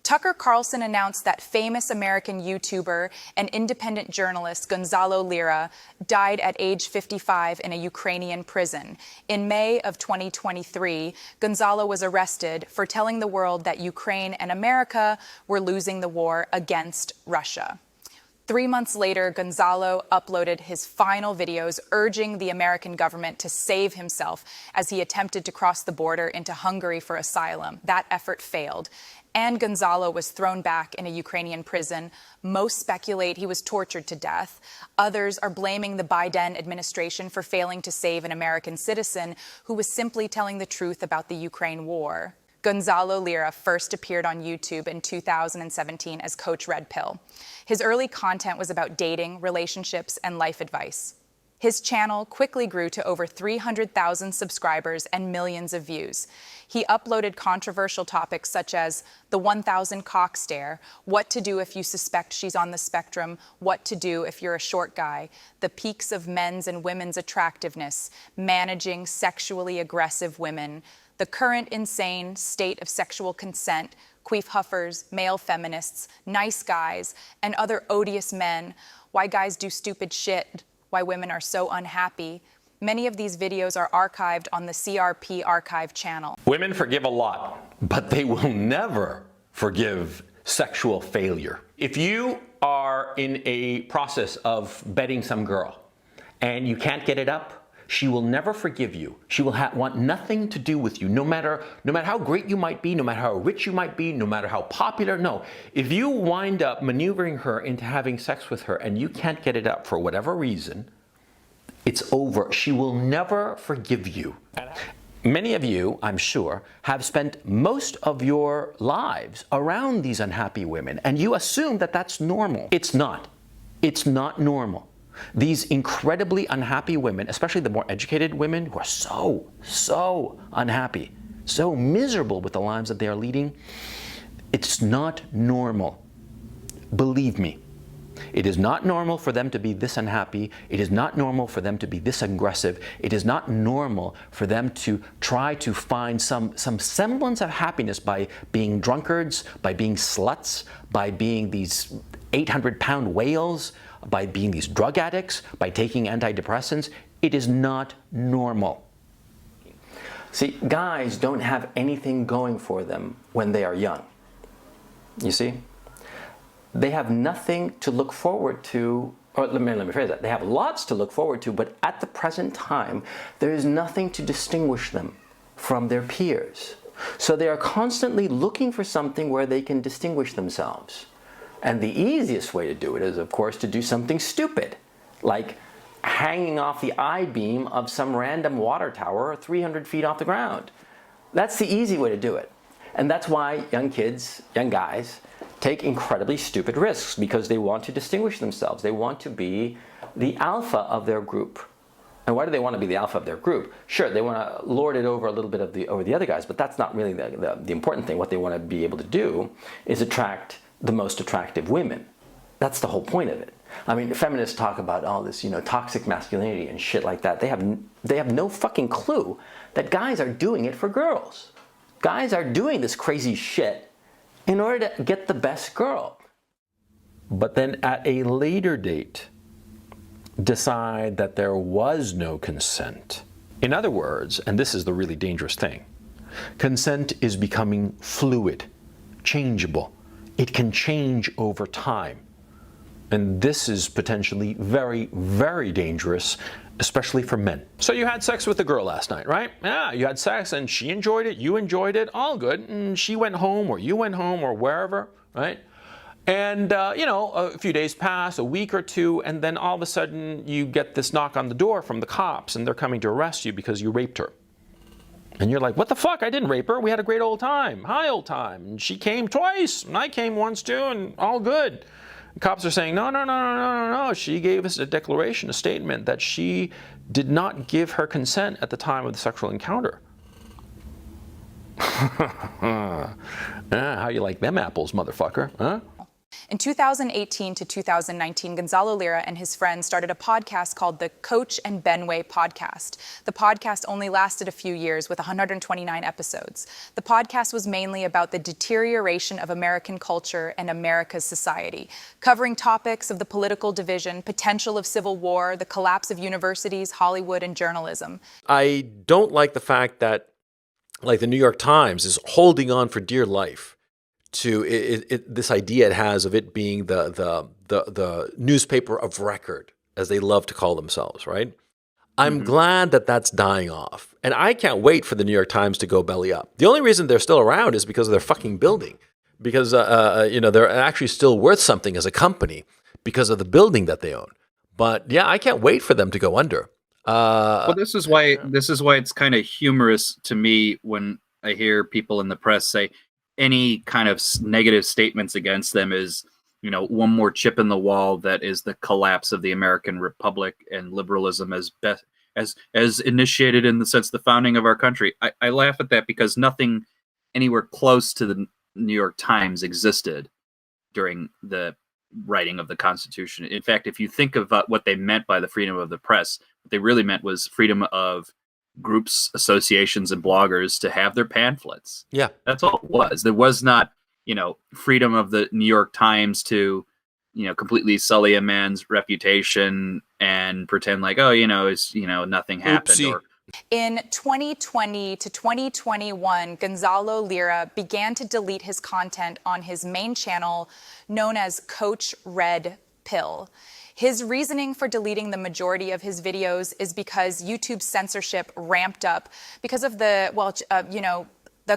Tucker Carlson announced that famous American YouTuber and independent journalist Gonzalo Lira died at age 55 in a Ukrainian prison. In May of 2023, Gonzalo was arrested for telling the world that Ukraine and America were losing the war against Russia. 3 months later, Gonzalo uploaded his final videos urging the American government to save himself as he attempted to cross the border into Hungary for asylum. That effort failed, and Gonzalo was thrown back in a Ukrainian prison. Most speculate he was tortured to death. Others are blaming the Biden administration for failing to save an American citizen who was simply telling the truth about the Ukraine war. Gonzalo Lira first appeared on YouTube in 2017 as Coach Red Pill. His early content was about dating, relationships, and life advice. His channel quickly grew to over 300,000 subscribers and millions of views. He uploaded controversial topics such as the 1,000 cock stare, what to do if you suspect she's on the spectrum, what to do if you're a short guy, the peaks of men's and women's attractiveness, managing sexually aggressive women, the current insane state of sexual consent, queef huffers, male feminists, nice guys, and other odious men, why guys do stupid shit, why women are so unhappy. Many of these videos are archived on the R.I.P. archive channel. Women forgive a lot, but they will never forgive sexual failure. If you are in a process of bedding some girl and you can't get it up, she will never forgive you. She will want nothing to do with you, no matter how great you might be, no matter how rich you might be, no matter how popular. No, if you wind up maneuvering her into having sex with her and you can't get it up for whatever reason, it's over. She will never forgive you. Many of you, I'm sure, have spent most of your lives around these unhappy women, and you assume that that's normal. It's not. It's not normal. These incredibly unhappy women, especially the more educated women who are so unhappy, so miserable with the lives that they are leading, it's not normal. Believe me, it is not normal for them to be this unhappy. It is not normal for them to be this aggressive. It is not normal for them to try to find some semblance of happiness by being drunkards, by being sluts, by being these 800-pound whales, by being these drug addicts, by taking antidepressants. It is not normal. See, guys don't have anything going for them when they are young. You see? They have nothing to look forward to, or let me phrase that. They have lots to look forward to, but at the present time, there is nothing to distinguish them from their peers. So they are constantly looking for something where they can distinguish themselves. And the easiest way to do it is, of course, to do something stupid, like hanging off the I-beam of some random water tower 300 feet off the ground. That's the easy way to do it. And that's why young kids, young guys, take incredibly stupid risks, because they want to distinguish themselves. They want to be the alpha of their group. And why do they want to be the alpha of their group? Sure, they want to lord it over a little bit over the other guys, but that's not really the important thing. What they want to be able to do is attract the most attractive women. That's the whole point of it. I mean, feminists talk about all this, toxic masculinity and shit like that. They have no fucking clue that guys are doing it for girls. Guys are doing this crazy shit in order to get the best girl. But then at a later date, decide that there was no consent. In other words, and this is the really dangerous thing, consent is becoming fluid, changeable. It can change over time. And this is potentially very, very dangerous, especially for men. So you had sex with a girl last night, right? Yeah, you had sex and she enjoyed it, you enjoyed it, all good. And she went home or you went home or wherever, right? And, a few days pass, a week or two, and then all of a sudden you get this knock on the door from the cops and they're coming to arrest you because you raped her. And you're like, what the fuck? I didn't rape her. We had a great old time. High old time. And she came twice. And I came once too, and all good. The cops are saying, no. She gave us a declaration, a statement that she did not give her consent at the time of the sexual encounter. How you like them apples, motherfucker, huh? In 2018 to 2019, Gonzalo Lira and his friends started a podcast called the Coach and Benway Podcast. The podcast only lasted a few years with 129 episodes. The podcast was mainly about the deterioration of American culture and America's society, covering topics of the political division, potential of civil war, the collapse of universities, Hollywood, and journalism. I don't like the fact that, like, the New York Times is holding on for dear life to this idea it has of it being the newspaper of record, as they love to call themselves, right? I'm glad that that's dying off. And I can't wait for the New York Times to go belly up. The only reason they're still around is because of their fucking building. Because, they're actually still worth something as a company because of the building that they own. But yeah, I can't wait for them to go under. Well, this is why it's kind of humorous to me when I hear people in the press say any kind of negative statements against them is, one more chip in the wall that is the collapse of the American Republic and liberalism as initiated in the sense the founding of our country. I laugh at that because nothing anywhere close to the New York Times existed during the writing of the Constitution. In fact, if you think of what they meant by the freedom of the press, what they really meant was freedom of groups, associations, and bloggers to have their pamphlets. Yeah. That's all it was. There was not, freedom of the New York Times to, completely sully a man's reputation and pretend like, nothing happened. Oopsie. In 2020 to 2021, Gonzalo Lira began to delete his content on his main channel known as Coach Red Pill. His reasoning for deleting the majority of his videos is because YouTube's censorship ramped up because of the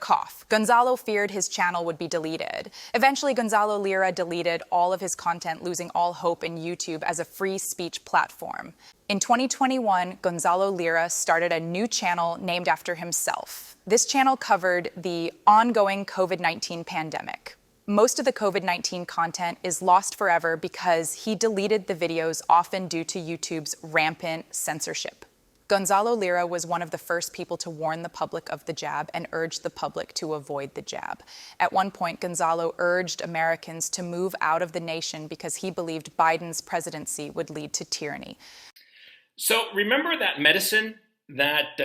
cough. Gonzalo feared his channel would be deleted. Eventually, Gonzalo Lira deleted all of his content, losing all hope in YouTube as a free speech platform. In 2021, Gonzalo Lira started a new channel named after himself. This channel covered the ongoing COVID-19 pandemic. Most of the COVID-19 content is lost forever because he deleted the videos, often due to YouTube's rampant censorship. Gonzalo Lira was one of the first people to warn the public of the jab and urge the public to avoid the jab. At one point, Gonzalo urged Americans to move out of the nation because he believed Biden's presidency would lead to tyranny. So remember that medicine that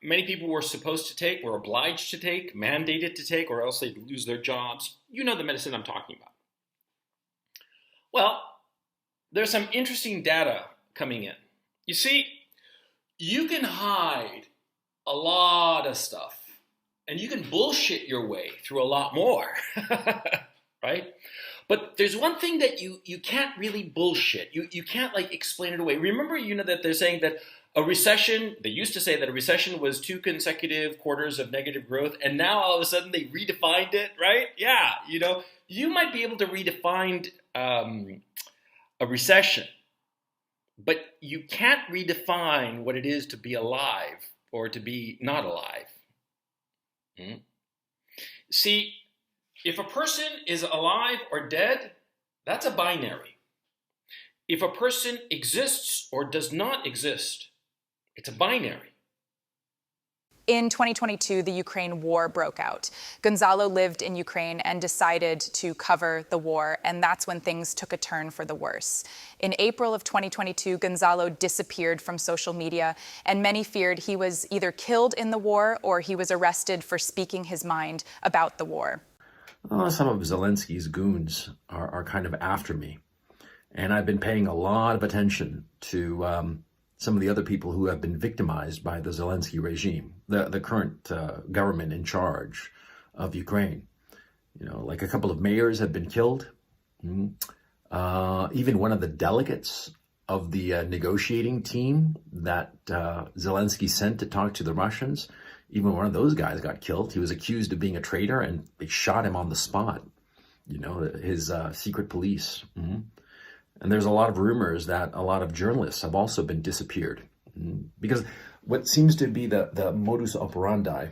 many people were supposed to take, were obliged to take, mandated to take, or else they'd lose their jobs? You know the medicine I'm talking about. Well, there's some interesting data coming in. You see, you can hide a lot of stuff, and you can bullshit your way through a lot more, right? But there's one thing that you can't really bullshit. You can't explain it away. Remember, that they're saying that a recession, they used to say that a recession was 2 consecutive quarters of negative growth, and now all of a sudden they redefined it, right? Yeah, you might be able to redefine a recession, but you can't redefine what it is to be alive or to be not alive. See, if a person is alive or dead, that's a binary. If a person exists or does not exist, it's a binary. In 2022, the Ukraine war broke out. Gonzalo lived in Ukraine and decided to cover the war, and that's when things took a turn for the worse. In April of 2022, Gonzalo disappeared from social media, and many feared he was either killed in the war or he was arrested for speaking his mind about the war. Some of Zelensky's goons are kind of after me, and I've been paying a lot of attention to some of the other people who have been victimized by the Zelensky regime, the current government in charge of Ukraine. Like a couple of mayors have been killed. Even one of the delegates of the negotiating team that Zelensky sent to talk to the Russians, even one of those guys got killed. He was accused of being a traitor, and they shot him on the spot. His secret police. And there's a lot of rumors that a lot of journalists have also been disappeared. Because what seems to be the modus operandi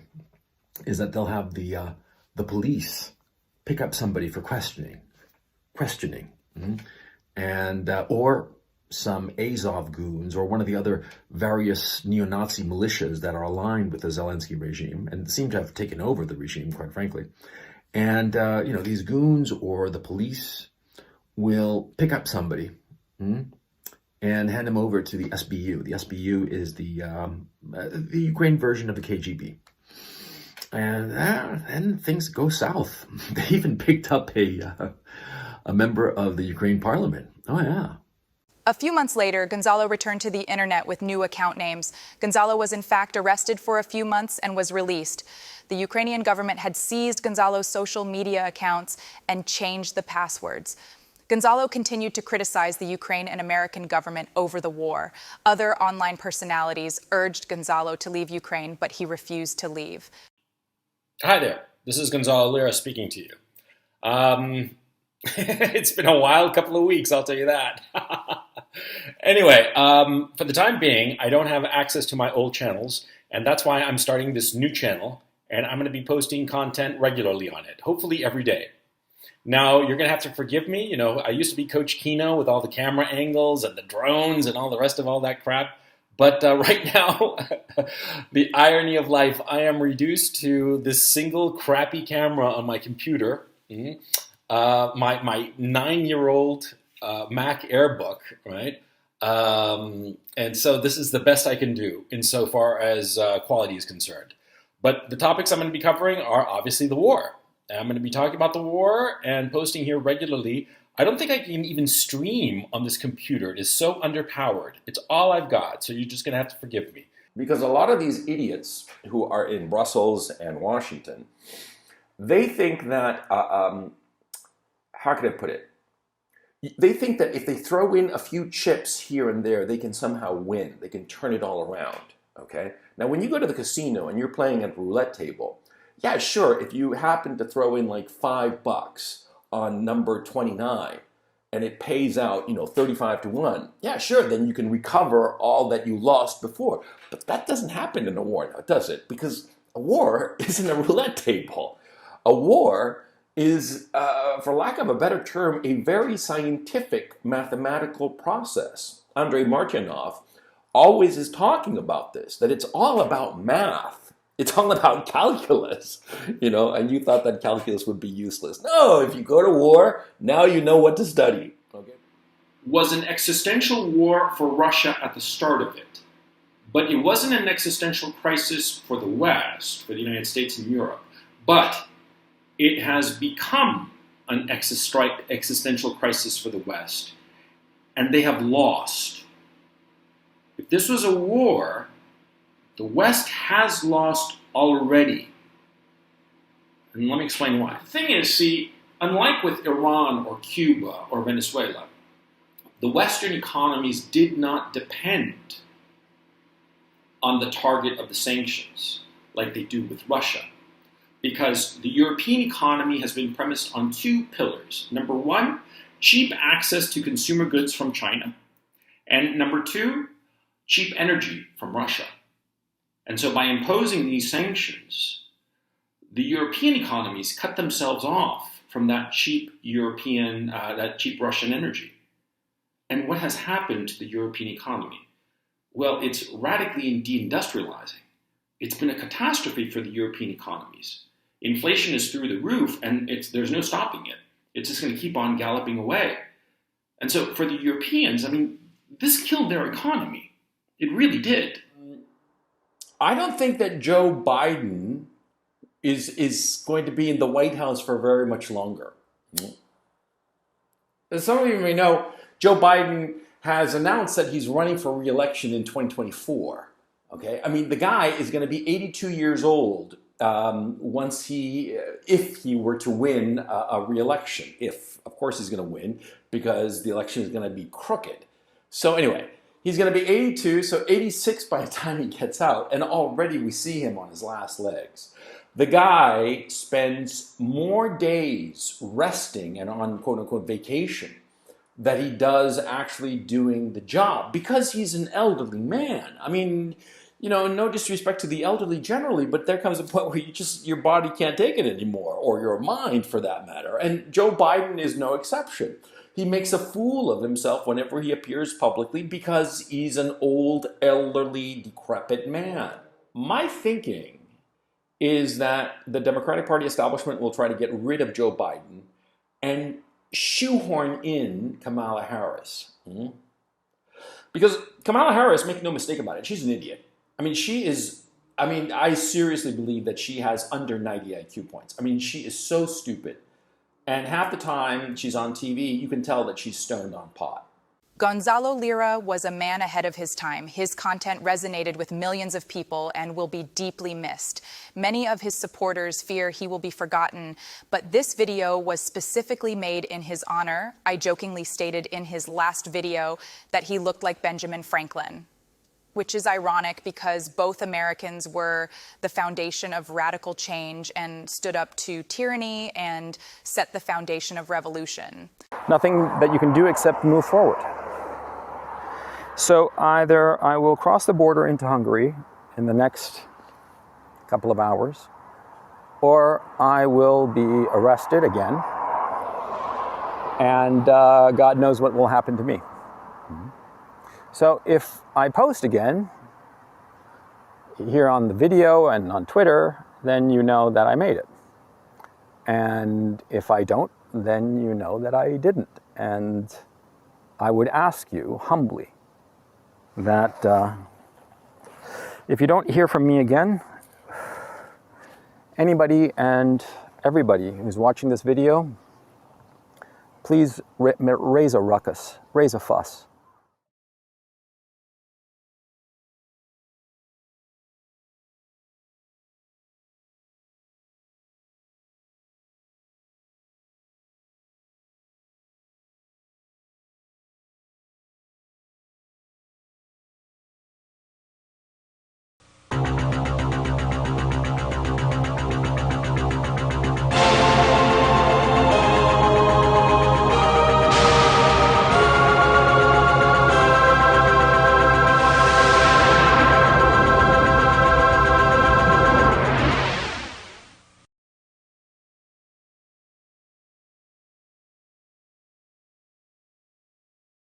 is that they'll have the police pick up somebody for questioning, and or some Azov goons or one of the other various neo-Nazi militias that are aligned with the Zelensky regime and seem to have taken over the regime, quite frankly. And, these goons or the police will pick up somebody and hand them over to the SBU. The SBU is the Ukraine version of the KGB. And then things go south. They even picked up a member of the Ukraine parliament. Oh, yeah. A few months later, Gonzalo returned to the internet with new account names. Gonzalo was in fact arrested for a few months and was released. The Ukrainian government had seized Gonzalo's social media accounts and changed the passwords. Gonzalo continued to criticize the Ukraine and American government over the war. Other online personalities urged Gonzalo to leave Ukraine, but he refused to leave. Hi there, this is Gonzalo Lira speaking to you. It's been a wild couple of weeks, I'll tell you that. Anyway, for the time being, I don't have access to my old channels, and that's why I'm starting this new channel, and I'm going to be posting content regularly on it, hopefully every day. Now, you're going to have to forgive me. You know, I used to be Coach Kino with all the camera angles and the drones and all the rest of all that crap. But right now, the irony of life, I am reduced to this single crappy camera on my computer, my 9-year-old Mac Airbook, right? And so this is the best I can do insofar as quality is concerned. But the topics I'm going to be covering are obviously the war. I'm going to be talking about the war and posting here regularly. I don't think I can even stream on this computer. It is so underpowered. It's all I've got, so you're just going to have to forgive me. Because a lot of these idiots who are in Brussels and Washington, they think that, how can I put it? They think that if they throw in a few chips here and there, they can somehow win. They can turn it all around, okay? Now, when you go to the casino and you're playing at a roulette table, yeah, sure, if you happen to throw in like $5 on number 29 and it pays out, 35 to 1, yeah, sure, then you can recover all that you lost before. But that doesn't happen in a war now, does it? Because a war isn't a roulette table. A war is, for lack of a better term, a very scientific mathematical process. Andrei Martyanov always is talking about this, that it's all about math. It's all about calculus, and you thought that calculus would be useless. No, if you go to war, now you know what to study. Okay. Was an existential war for Russia at the start of it. But it wasn't an existential crisis for the West, for the United States and Europe. But it has become an existential crisis for the West. And they have lost. If this was a war, the West has lost already. And let me explain why. The thing is, see, unlike with Iran or Cuba or Venezuela, the Western economies did not depend on the target of the sanctions like they do with Russia. Because the European economy has been premised on two pillars. Number one, cheap access to consumer goods from China. And number two, cheap energy from Russia. And so by imposing these sanctions, the European economies cut themselves off from that cheap Russian energy. And what has happened to the European economy? Well, it's radically deindustrializing. It's been a catastrophe for the European economies. Inflation is through the roof, and there's no stopping it. It's just going to keep on galloping away. And so for the Europeans, this killed their economy. It really did. I don't think that Joe Biden is going to be in the White House for very much longer. As some of you may know, Joe Biden has announced that he's running for re-election in 2024. Okay, the guy is going to be 82 years old if he were to win a re-election. Of course, he's going to win because the election is going to be crooked. So anyway. He's going to be 82, so 86 by the time he gets out, and already we see him on his last legs. The guy spends more days resting and on quote-unquote vacation than he does actually doing the job because he's an elderly man. No disrespect to the elderly generally, but there comes a point where your body can't take it anymore, or your mind for that matter, and Joe Biden is no exception. He makes a fool of himself whenever he appears publicly because he's an old, elderly, decrepit man. My thinking is that the Democratic Party establishment will try to get rid of Joe Biden and shoehorn in Kamala Harris. Because Kamala Harris, make no mistake about it, she's an idiot. I mean, I seriously believe that she has under 90 IQ points. I mean, she is so stupid. And half the time she's on TV, you can tell that she's stoned on pot. Gonzalo Lira was a man ahead of his time. His content resonated with millions of people and will be deeply missed. Many of his supporters fear he will be forgotten, but this video was specifically made in his honor. I jokingly stated in his last video that he looked like Benjamin Franklin, which is ironic because both Americans were the foundation of radical change and stood up to tyranny and set the foundation of revolution. Nothing that you can do except move forward. So either I will cross the border into Hungary in the next couple of hours, or I will be arrested again, and God knows what will happen to me. So if I post again, here on the video and on Twitter, then you know that I made it. And if I don't, then you know that I didn't. And I would ask you humbly that if you don't hear from me again, anybody and everybody who's watching this video, please raise a ruckus, raise a fuss.